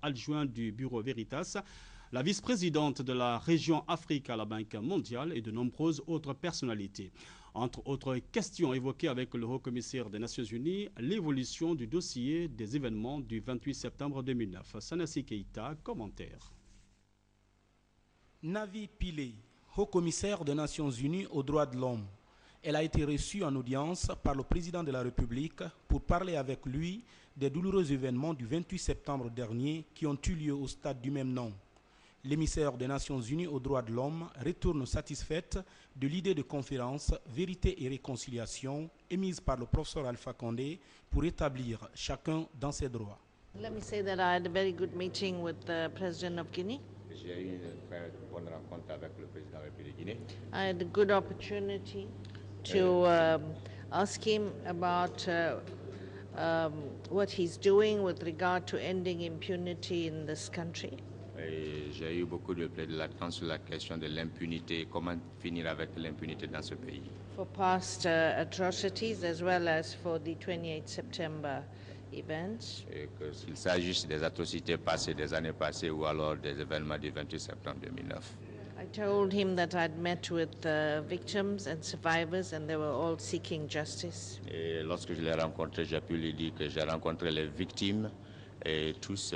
adjoint du Bureau Veritas, la vice-présidente de la région Afrique à la Banque mondiale et de nombreuses autres personnalités. Entre autres questions évoquées avec le haut-commissaire des Nations Unies, l'évolution du dossier des événements du 28 septembre 2009. Sanassi Keïta, commentaire. Navi Pillay, haut-commissaire des Nations Unies aux droits de l'homme. Elle a été reçue en audience par le président de la République pour parler avec lui des douloureux événements du 28 septembre dernier qui ont eu lieu au stade du même nom. L'émissaire des Nations Unies aux droits de l'homme retourne satisfaite de l'idée de conférence Vérité et Réconciliation émise par le professeur Alpha Condé pour établir chacun dans ses droits. Let me say that I had a very good meeting with the President of Guinea. J'ai eu une très bonne rencontre avec le président de la République de Guinée. I had a good opportunity to ask him about what he's doing with regard to ending impunity in this country. J'ai eu beaucoup de plaidoyer sur la question de l'impunité, comment finir avec l'impunité dans ce pays. For past atrocities as well as for the 28 September events. Et que s'il s'agisse des atrocités passées, des années passées ou alors des événements du 28 septembre 2009. I told him that I'd met with victims and survivors and they were all seeking justice. Et lorsque je l'ai rencontré, j'ai pu lui dire que j'ai rencontré les victimes et tous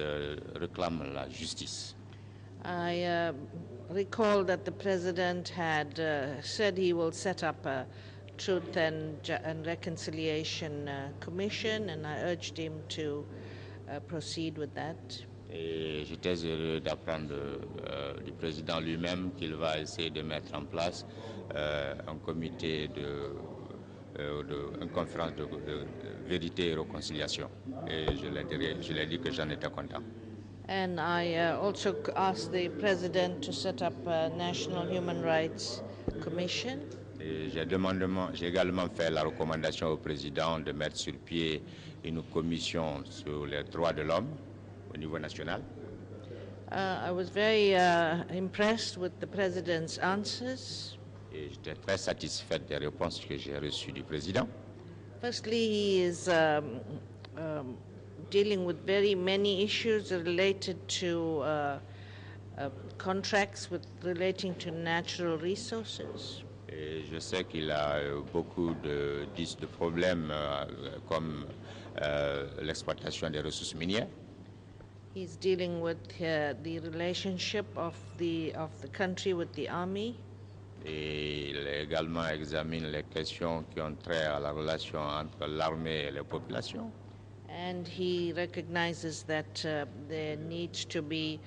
réclament la justice. I recall that the President had said he will set up a Truth and Reconciliation Commission, and I urged him to proceed with that. Et j'étais heureux d'apprendre du président lui-même qu'il va essayer de mettre en place un comité une conférence de vérité et réconciliation. Et je l'ai dit que j'en étais content. And I also asked the President to set up a National Human Rights Commission. J'ai également fait la recommandation au président de mettre sur pied une commission sur les droits de l'homme au niveau national. I was very impressed with the President's answers. Et j'étais très satisfaite des réponses que j'ai reçues du président. Firstly, he is dealing with very many issues related to contracts relating to natural resources. Et je sais qu'il a beaucoup de problèmes comme l'exploitation des ressources minières. He's dealing with the relationship of the country with the army. Et il également examine les questions qui ont trait à la relation entre l'armée et les populations. And he recognizes that there needs to be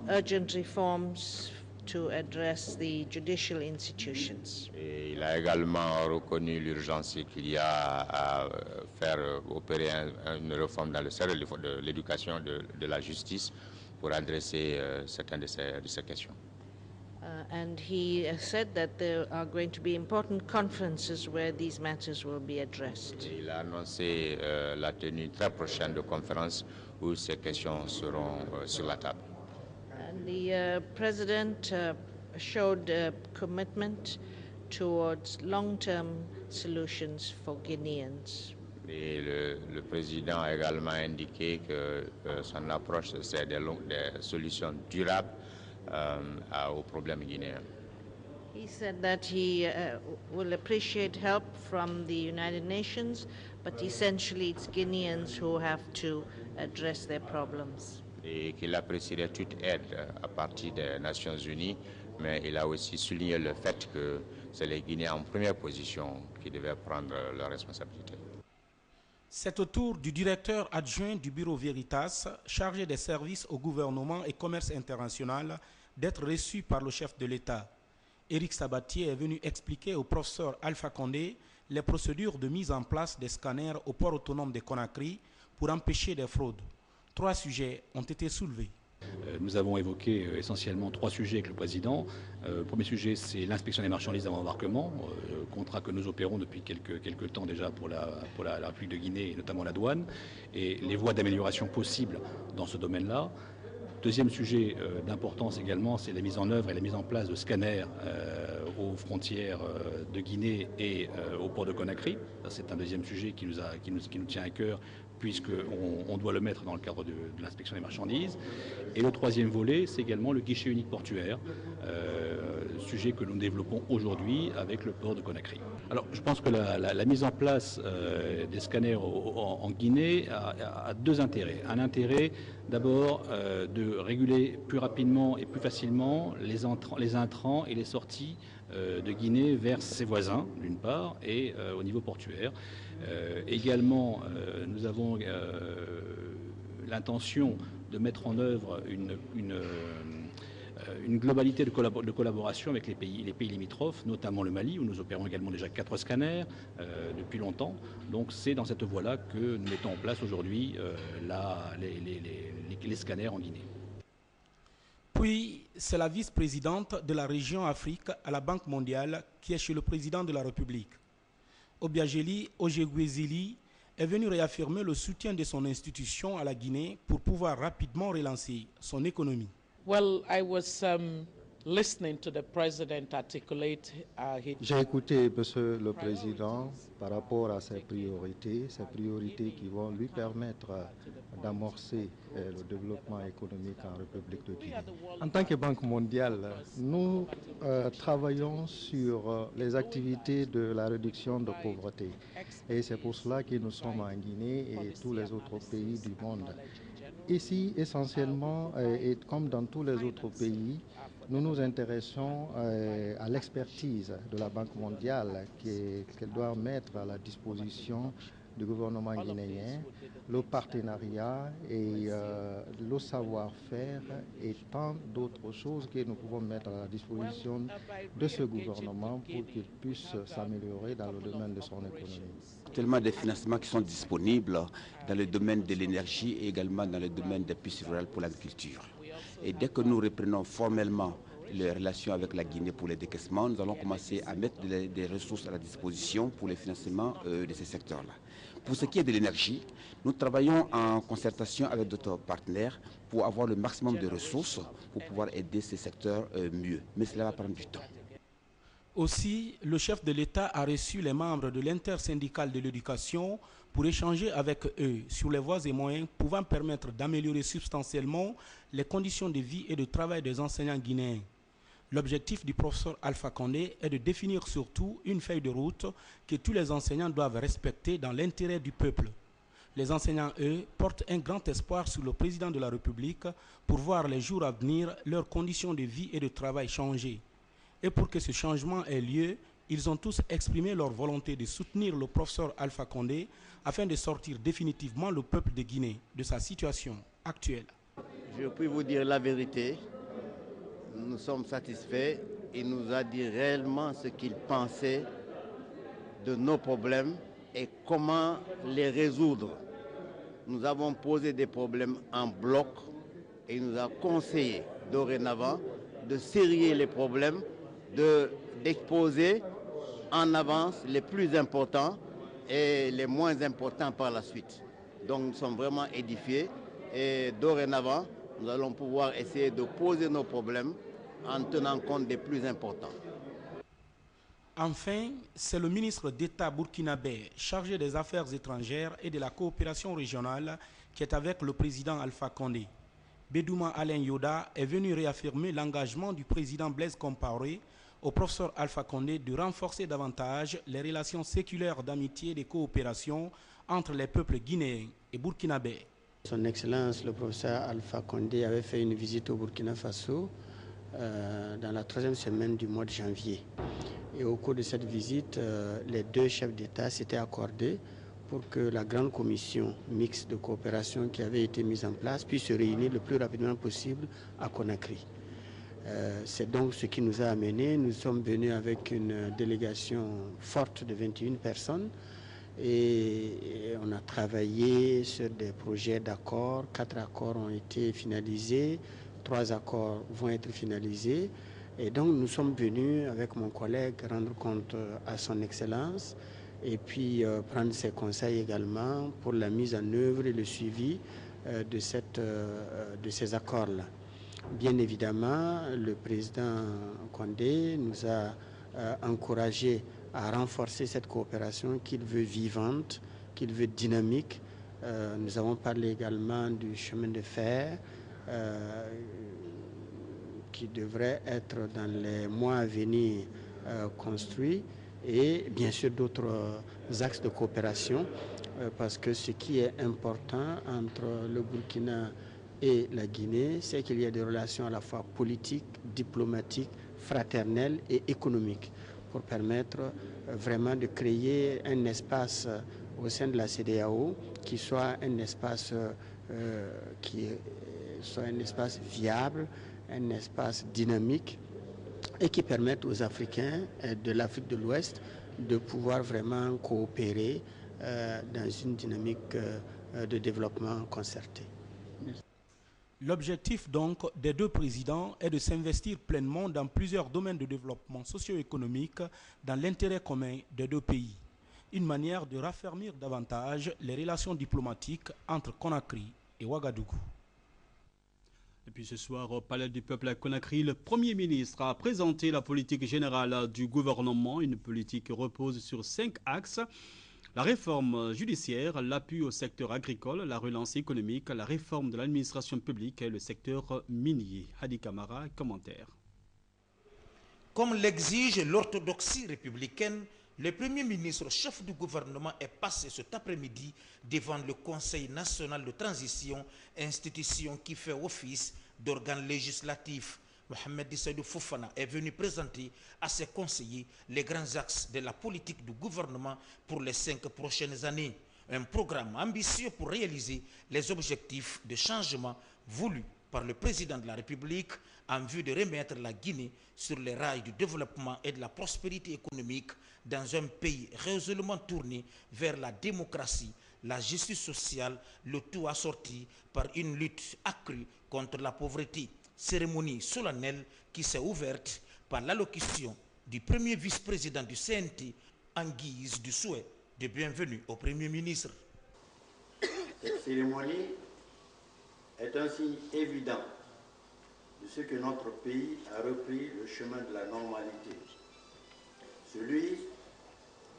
urgent reforms to address the judicial institutions. Et il a également reconnu l'urgence qu'il y a à faire opérer une réforme dans le secteur de l'éducation, de la justice pour adresser certaines de ces questions. And he said that there are going to be important conferences where these matters will be addressed. Et il a annoncé la tenue très prochaine de conférences où ces questions seront sur la table. And the President showed commitment towards long-term solutions for Guineans. Et le président a également indiqué que son approche, c'est des solutions durables aux problèmes guinéens. He said that he will appreciate help from the United Nations, but essentially it's Guineans who have to address their problems. Et qu'il apprécierait toute aide à partir des Nations Unies, mais il a aussi souligné le fait que c'est les Guinéens en première position qui devaient prendre leurs responsabilités. C'est au tour du directeur adjoint du Bureau Veritas, chargé des services au gouvernement et commerce international, d'être reçu par le chef de l'État. Éric Sabatier est venu expliquer au professeur Alpha Condé les procédures de mise en place des scanners au port autonome de Conakry pour empêcher des fraudes. 3 sujets ont été soulevés. Nous avons évoqué essentiellement 3 sujets avec le président. Le premier sujet, c'est l'inspection des marchandises avant embarquement, contrat que nous opérons depuis quelques temps déjà pour la République de Guinée et notamment la douane, et les voies d'amélioration possibles dans ce domaine-là. Deuxième sujet d'importance également, c'est la mise en œuvre et la mise en place de scanners aux frontières de Guinée et au port de Conakry. C'est un deuxième sujet qui nous tient à cœur puisqu'on doit le mettre dans le cadre de l'inspection des marchandises. Et le troisième volet, c'est également le guichet unique portuaire, sujet que nous développons aujourd'hui avec le port de Conakry. Alors je pense que la mise en place des scanners en Guinée a deux intérêts. Un intérêt d'abord de réguler plus rapidement et plus facilement les intrants et les sorties de Guinée vers ses voisins, d'une part, et au niveau portuaire. Également, nous avons l'intention de mettre en œuvre une globalité de collaboration avec les pays limitrophes, notamment le Mali, où nous opérons également déjà 4 scanners depuis longtemps. Donc c'est dans cette voie-là que nous mettons en place aujourd'hui les scanners en Guinée. Puis, c'est la vice-présidente de la région Afrique à la Banque mondiale qui est chez le président de la République. Obiageli Ojegwezili est venu réaffirmer le soutien de son institution à la Guinée pour pouvoir rapidement relancer son économie. Well, I was listening to the president articulate J'ai écouté Monsieur le Président par rapport à ses priorités qui vont lui permettre d'amorcer le développement économique en République de Guinée. En tant que Banque mondiale, nous travaillons sur les activités de la réduction de pauvreté. Et c'est pour cela que nous sommes en Guinée et tous les autres pays du monde. Ici, essentiellement, et comme dans tous les autres pays, nous nous intéressons à l'expertise de la Banque mondiale qu'elle doit mettre à la disposition du gouvernement guinéen, le partenariat et le savoir-faire et tant d'autres choses que nous pouvons mettre à la disposition de ce gouvernement pour qu'il puisse s'améliorer dans le domaine de son économie. Tellement de financements qui sont disponibles dans le domaine de l'énergie et également dans le domaine des puces rurales pour l'agriculture. Et dès que nous reprenons formellement les relations avec la Guinée pour les décaissements, nous allons commencer à mettre des ressources à la disposition pour le financement de ces secteurs-là. Pour ce qui est de l'énergie, nous travaillons en concertation avec d'autres partenaires pour avoir le maximum de ressources pour pouvoir aider ces secteurs mieux. Mais cela va prendre du temps. Aussi, le chef de l'État a reçu les membres de l'intersyndicale de l'éducation pour échanger avec eux sur les voies et moyens pouvant permettre d'améliorer substantiellement les conditions de vie et de travail des enseignants guinéens. L'objectif du professeur Alpha Condé est de définir surtout une feuille de route que tous les enseignants doivent respecter dans l'intérêt du peuple. Les enseignants, eux, portent un grand espoir sur le président de la République pour voir les jours à venir leurs conditions de vie et de travail changer. Et pour que ce changement ait lieu, ils ont tous exprimé leur volonté de soutenir le professeur Alpha Condé afin de sortir définitivement le peuple de Guinée de sa situation actuelle. Je puis vous dire la vérité, nous sommes satisfaits. Il nous a dit réellement ce qu'il pensait de nos problèmes et comment les résoudre. Nous avons posé des problèmes en bloc et il nous a conseillé dorénavant de sérier les problèmes, d'exposer en avance les plus importants et les moins importants par la suite. Donc nous sommes vraiment édifiés et dorénavant, nous allons pouvoir essayer de poser nos problèmes en tenant compte des plus importants. Enfin, c'est le ministre d'État burkinabé chargé des Affaires étrangères et de la coopération régionale qui est avec le président Alpha Condé. Bedouma Alain Yoda est venu réaffirmer l'engagement du président Blaise Compaoré au professeur Alpha Condé de renforcer davantage les relations séculaires d'amitié et de coopération entre les peuples guinéens et burkinabés. Son Excellence, le professeur Alpha Condé avait fait une visite au Burkina Faso dans la 3e semaine du mois de janvier. Et au cours de cette visite, les deux chefs d'État s'étaient accordés pour que la grande commission mixte de coopération qui avait été mise en place puisse se réunir le plus rapidement possible à Conakry. C'est donc ce qui nous a amenés. Nous sommes venus avec une délégation forte de 21 personnes et on a travaillé sur des projets d'accords. 4 accords ont été finalisés, 3 accords vont être finalisés. Et donc nous sommes venus avec mon collègue rendre compte à son Excellence et puis prendre ses conseils également pour la mise en œuvre et le suivi de ces accords-là. Bien évidemment, le président Condé nous a encouragés à renforcer cette coopération qu'il veut vivante, qu'il veut dynamique, Nous avons parlé également du chemin de fer qui devrait être dans les mois à venir construit, et bien sûr d'autres axes de coopération, parce que ce qui est important entre le Burkina et la Guinée, c'est qu'il y a des relations à la fois politiques, diplomatiques, fraternelles et économiques, pour permettre vraiment de créer un espace au sein de la CEDEAO qui soit un espace viable, un espace dynamique, et qui permette aux Africains de l'Afrique de l'Ouest de pouvoir vraiment coopérer dans une dynamique de développement concerté. L'objectif donc des deux présidents est de s'investir pleinement dans plusieurs domaines de développement socio-économique dans l'intérêt commun des deux pays. Une manière de raffermir davantage les relations diplomatiques entre Conakry et Ouagadougou. Et puis ce soir, au Palais du Peuple à Conakry, le Premier ministre a présenté la politique générale du gouvernement. Une politique qui repose sur 5 axes. La réforme judiciaire, l'appui au secteur agricole, la relance économique, la réforme de l'administration publique et le secteur minier. Hadi Kamara, commentaire. Comme l'exige l'orthodoxie républicaine, le Premier ministre, chef du gouvernement, est passé cet après-midi devant le Conseil national de transition, institution qui fait office d'organe législatif. Mohamed Issaïdou Fofana est venu présenter à ses conseillers les grands axes de la politique du gouvernement pour les 5 prochaines années. Un programme ambitieux pour réaliser les objectifs de changement voulus par le président de la République en vue de remettre la Guinée sur les rails du développement et de la prospérité économique dans un pays résolument tourné vers la démocratie, la justice sociale, le tout assorti par une lutte accrue contre la pauvreté. Cérémonie solennelle qui s'est ouverte par l'allocution du premier vice-président du CNT en guise du souhait de bienvenue au Premier ministre. Cette cérémonie est un signe évident de ce que notre pays a repris le chemin de la normalité, celui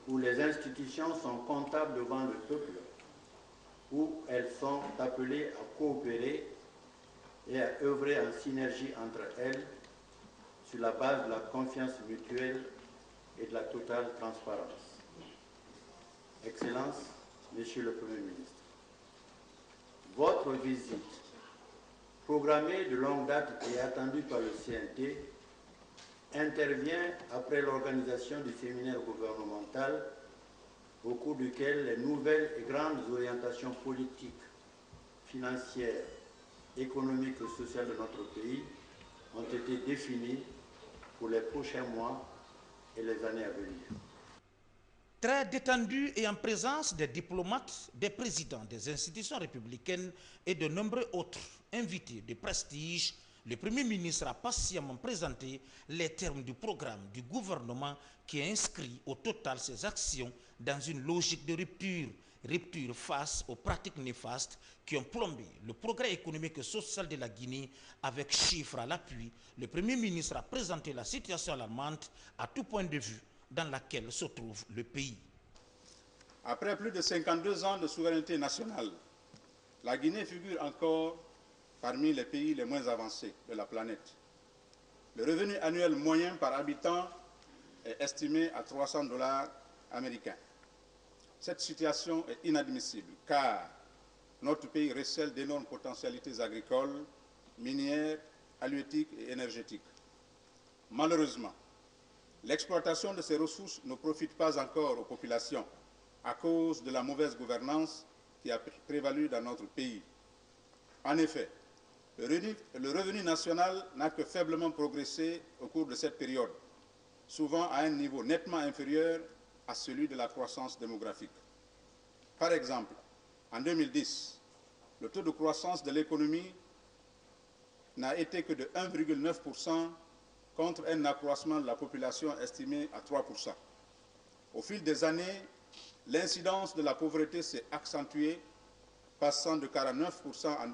où les institutions sont comptables devant le peuple, où elles sont appelées à coopérer et à œuvrer en synergie entre elles sur la base de la confiance mutuelle et de la totale transparence. Excellence, Monsieur le Premier ministre, votre visite, programmée de longue date et attendue par le CNT, intervient après l'organisation du séminaire gouvernemental au cours duquel les nouvelles et grandes orientations politiques, financières, économiques et sociales de notre pays ont été définies pour les prochains mois et les années à venir. Très détendu et en présence des diplomates, des présidents des institutions républicaines et de nombreux autres invités de prestige, le Premier ministre a patiemment présenté les termes du programme du gouvernement qui inscrit au total ses actions dans une logique de rupture face aux pratiques néfastes qui ont plombé le progrès économique et social de la Guinée. Avec chiffres à l'appui, le Premier ministre a présenté la situation alarmante à tout point de vue dans laquelle se trouve le pays. Après plus de 52 ans de souveraineté nationale, la Guinée figure encore parmi les pays les moins avancés de la planète. Le revenu annuel moyen par habitant est estimé à $300 américains. Cette situation est inadmissible car notre pays recèle d'énormes potentialités agricoles, minières, halieutiques et énergétiques. Malheureusement, l'exploitation de ces ressources ne profite pas encore aux populations à cause de la mauvaise gouvernance qui a prévalu dans notre pays. En effet, le revenu national n'a que faiblement progressé au cours de cette période, souvent à un niveau nettement inférieur à celui de la croissance démographique. Par exemple, en 2010, le taux de croissance de l'économie n'a été que de 1,9% contre un accroissement de la population estimé à 3%. Au fil des années, l'incidence de la pauvreté s'est accentuée, passant de 49% en